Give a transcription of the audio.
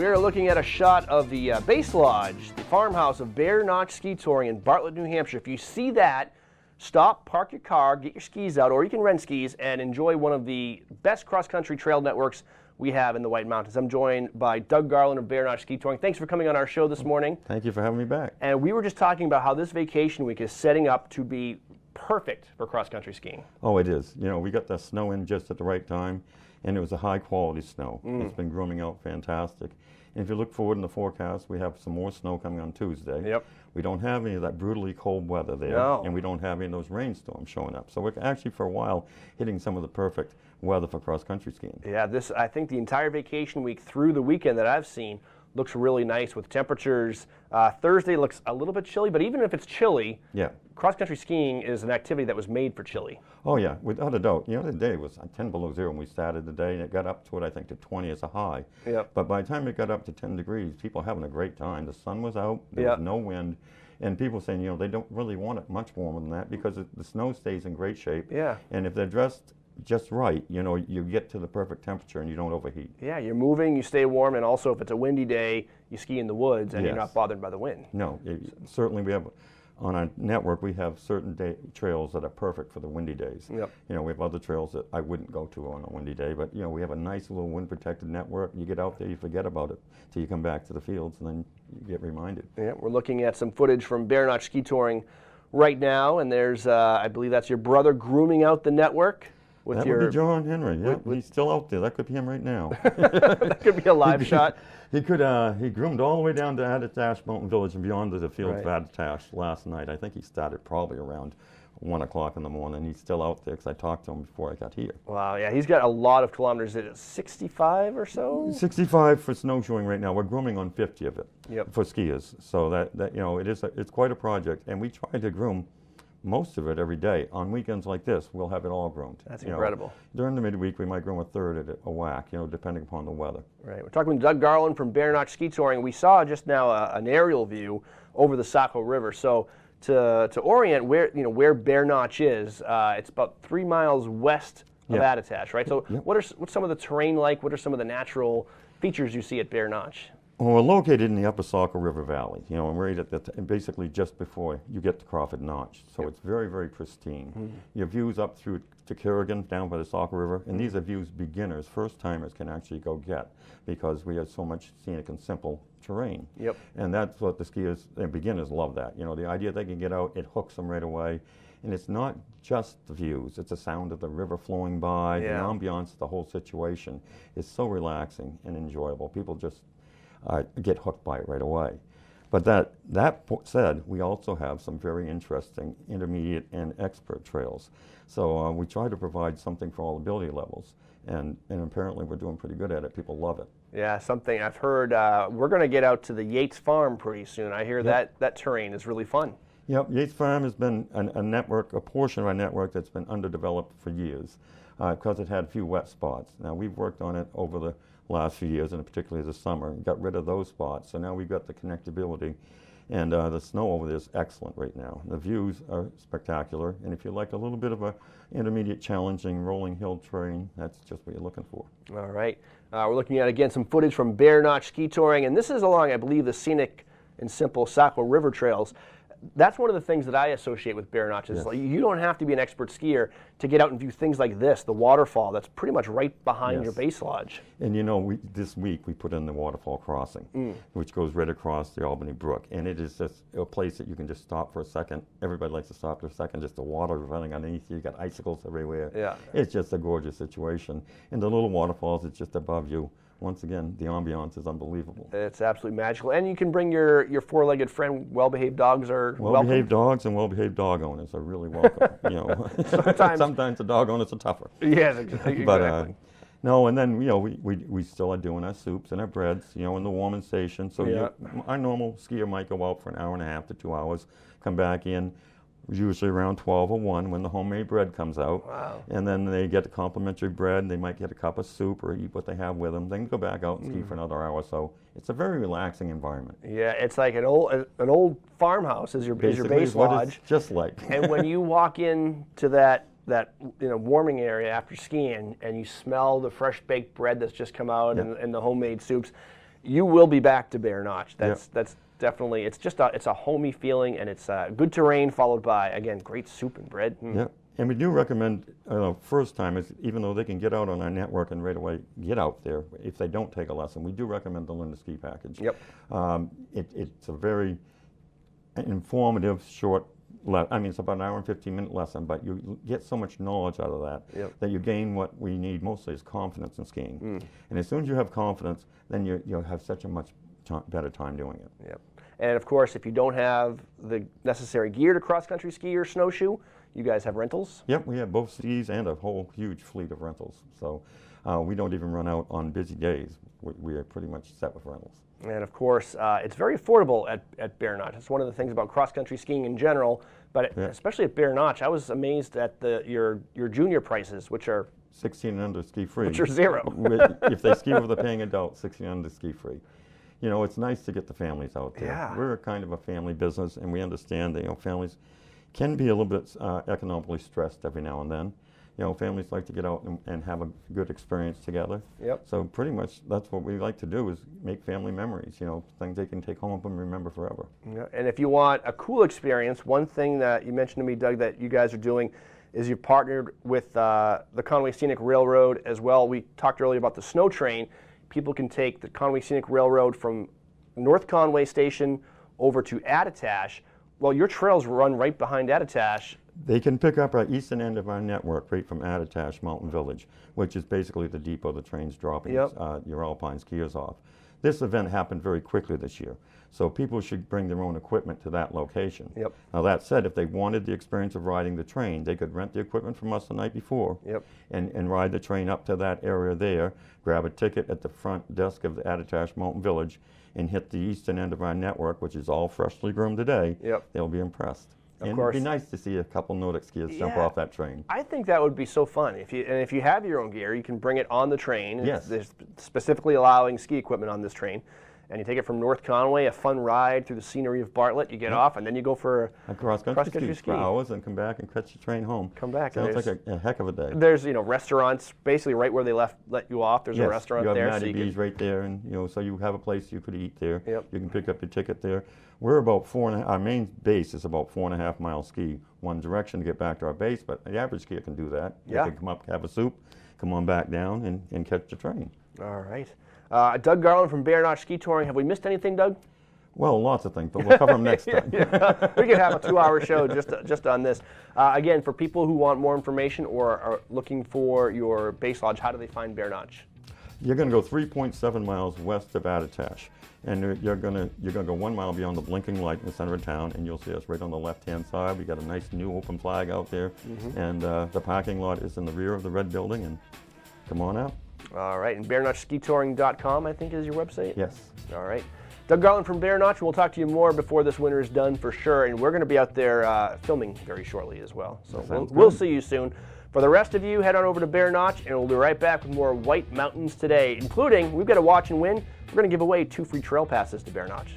We are looking at a shot of the Base Lodge, the farmhouse of Bear Notch Ski Touring in Bartlett, New Hampshire. If you see that, stop, park your car, get your skis out, or you can rent skis and enjoy one of the best cross-country trail networks we have in the White Mountains. I'm joined by Doug Garland of Bear Notch Ski Touring. Thanks for coming on our show this morning. Thank you for having me back. And we were just talking about how this vacation week is setting up to be perfect for cross-country skiing. Oh, it is. You know, we got the snow in just at the right time, and it was a high-quality snow. It's been grooming out fantastic. And if you look forward in the forecast, we have some more snow coming on Tuesday. Yep. We don't have any of that brutally cold weather there, and we don't have any of those rainstorms showing up. So we're actually, for a while, hitting some of the perfect weather for cross-country skiing. Yeah, I think the entire vacation week through the weekend that I've seen looks really nice with temperatures. Thursday looks a little bit chilly, but even if it's chilly, cross-country skiing is an activity that was made for chilly. Oh yeah, without a doubt. You know, the day was 10 below zero when we started the day, and it got up to it, I think, to 20 as a high. Yep. But by the time it got up to 10 degrees, people were having a great time. The sun was out, there was no wind, and people saying, you know, they don't really want it much warmer than that because the snow stays in great shape. Yeah. And if they're dressed just right, you know, you get to the perfect temperature and you don't overheat. Yeah, you're moving, you stay warm, and also if it's a windy day, you ski in the woods and you're not bothered by the wind. No, certainly we have, on our network, we have certain trails that are perfect for the windy days. Yep. You know, we have other trails that I wouldn't go to on a windy day, but you know, we have a nice little wind-protected network. You get out there, you forget about it till you come back to the fields, and then you get reminded. Yeah, we're looking at some footage from Bear Notch Ski Touring right now, and there's, I believe that's your brother grooming out the network. That would be John Henry. Yeah, he's still out there. That could be him right now. That could be a live shot. He could. He groomed all the way down to Attitash Mountain Village and beyond to the fields of Attitash last night. I think he started probably around 1 o'clock in the morning. He's still out there because I talked to him before I got here. Wow, yeah, he's got a lot of kilometers. Is it 65 or so? 65 for snowshoeing right now. We're grooming on 50 of it for skiers. So that you know, it's quite a project, and we try to groom most of it every day. On weekends like this, we'll have it all groomed. That's incredible. Know, during the midweek, we might groom a third at a whack, you know, depending upon the weather. Right. We're talking with Doug Garland from Bear Notch Ski Touring. We saw just now an aerial view over the Saco River. So to orient where Bear Notch is, it's about 3 miles west of Attitash, right? So what's some of the terrain like? What are some of the natural features you see at Bear Notch? Well, we're located in the upper Saco River Valley, you know, and we're right basically just before you get to Crawford Notch. So it's very, very pristine. Your views up through to Kerrigan, down by the Saco River, and these are views beginners, first-timers can actually go get because we have so much scenic and simple terrain. Yep. And that's what the skiers and beginners love that. You know, the idea they can get out, it hooks them right away. And it's not just the views, it's the sound of the river flowing by, the ambiance, the whole situation is so relaxing and enjoyable. People just get hooked by it right away. But that said, we also have some very interesting intermediate and expert trails. So we try to provide something for all ability levels, and apparently we're doing pretty good at it. People love it. Yeah, something I've heard, we're going to get out to the Yates Farm pretty soon. I hear that terrain is really fun. Yep, Yates Farm has been a portion of our network that's been underdeveloped for years because it had a few wet spots. Now we've worked on it over the last few years, and particularly this summer, got rid of those spots. So now we've got the connectability, and the snow over there is excellent right now. The views are spectacular, and if you like a little bit of a intermediate, challenging rolling hill terrain, that's just what you're looking for. All right. We're looking at, again, some footage from Bear Notch Ski Touring, and this is along, I believe, the scenic and simple Saco River trails. That's one of the things that I associate with Bear Notch is like, you don't have to be an expert skier to get out and view things like this, the waterfall that's pretty much right behind your base lodge. And you know, this week we put in the waterfall crossing, which goes right across the Albany Brook, and it is just a place that you can just stop for a second. Everybody likes to stop for a second, just the water running underneath you. You got icicles everywhere. Yeah, it's just a gorgeous situation. And the little waterfalls, it's just above you. Once again, the ambiance is unbelievable. It's absolutely magical. And you can bring your four-legged friend. Well-behaved dogs are welcome. Well-behaved dogs and well-behaved dog owners are really welcome. You know, sometimes the dog owners are tougher. Yes, exactly. But no, and then you know we still are doing our soups and our breads. You know, in the warming station. So our normal skier might go out for an hour and a half to 2 hours, come back in. Usually around 12 or 1 when the homemade bread comes out. Wow. And then they get the complimentary bread, and they might get a cup of soup or eat what they have with them. Then go back out and ski for another hour or so. It's a very relaxing environment. Yeah, it's like an old farmhouse is your base lodge. It's just like. And when you walk into that warming area after skiing and you smell the fresh baked bread that's just come out and the homemade soups, you will be back to Bear Notch. That's definitely, it's a homey feeling, and it's good terrain followed by, again, great soup and bread. Yeah, and we do recommend first timers, even though they can get out on our network and right away get out there, if they don't take a lesson, we do recommend the Learn to Ski package. Yep. It's a very informative, short, it's about an hour and 15-minute lesson, but you get so much knowledge out of that that you gain what we need mostly is confidence in skiing. And as soon as you have confidence, then you'll have such a much better time doing it. Yep. And of course, if you don't have the necessary gear to cross-country ski or snowshoe, you guys have rentals? Yep, we have both skis and a whole huge fleet of rentals. So we don't even run out on busy days. We are pretty much set with rentals. And of course, it's very affordable at Bear Notch. It's one of the things about cross-country skiing in general, but especially at Bear Notch, I was amazed at your junior prices, which are 16 and under ski free. Which are zero. If they ski with a paying adult, 16 and under ski free. You know, it's nice to get the families out there. Yeah. We're kind of a family business, and we understand that families can be a little bit economically stressed every now and then. Families like to get out and have a good experience together. Yep. So pretty much that's what we like to do is make family memories, things they can take home and remember forever. Yeah. And if you want a cool experience, one thing that you mentioned to me, Doug, that you guys are doing is you've partnered with the Conway Scenic Railroad as well. We talked earlier about the snow train. People can take the Conway Scenic Railroad from North Conway Station over to Attitash. Well, your trails run right behind Attitash. They can pick up our eastern end of our network right from Attitash Mountain Village, which is basically the depot the train's dropping your alpine skiers off. This event happened very quickly this year, so people should bring their own equipment to that location. Yep. Now that said, if they wanted the experience of riding the train, they could rent the equipment from us the night before and ride the train up to that area there, grab a ticket at the front desk of the Attitash Mountain Village, and hit the eastern end of our network, which is all freshly groomed today. They'll be impressed. Of course. It'd be nice to see a couple Nordic skiers jump off that train. I think that would be so fun. If you have your own gear, you can bring it on the train. Yes. There's specifically allowing ski equipment on this train. And you take it from North Conway, a fun ride through the scenery of Bartlett. You get off, and then you go for a cross-country ski for hours and come back and catch the train home. Come back. Sounds like a heck of a day. There's restaurants basically right where they let you off. There's a restaurant there. You have Matty B's right there, and so you have a place you could eat there. Yep. You can pick up your ticket there. We're about our main base is about 4.5 mile ski one direction to get back to our base, but the average skier can do that. They can come up, have a soup, come on back down, and catch the train. All right. Doug Garland from Bear Notch Ski Touring. Have we missed anything, Doug? Well, lots of things, but we'll cover them next time. We could have a 2-hour show just on this. Again, for people who want more information or are looking for your base lodge, how do they find Bear Notch? You're going to go 3.7 miles west of Attitash, and you're going to go 1 mile beyond the blinking light in the center of town, and you'll see us right on the left-hand side. We got a nice new open flag out there, and the parking lot is in the rear of the red building. And come on out. All right, and BearNotchSkiTouring.com, I think, is your website? Yes. All right. Doug Garland from Bear Notch. We'll talk to you more before this winter is done for sure, and we're going to be out there filming very shortly as well. So we'll see you soon. For the rest of you, head on over to Bear Notch, and we'll be right back with more White Mountains today, including, we've got a watch and win. We're going to give away 2 free trail passes to Bear Notch.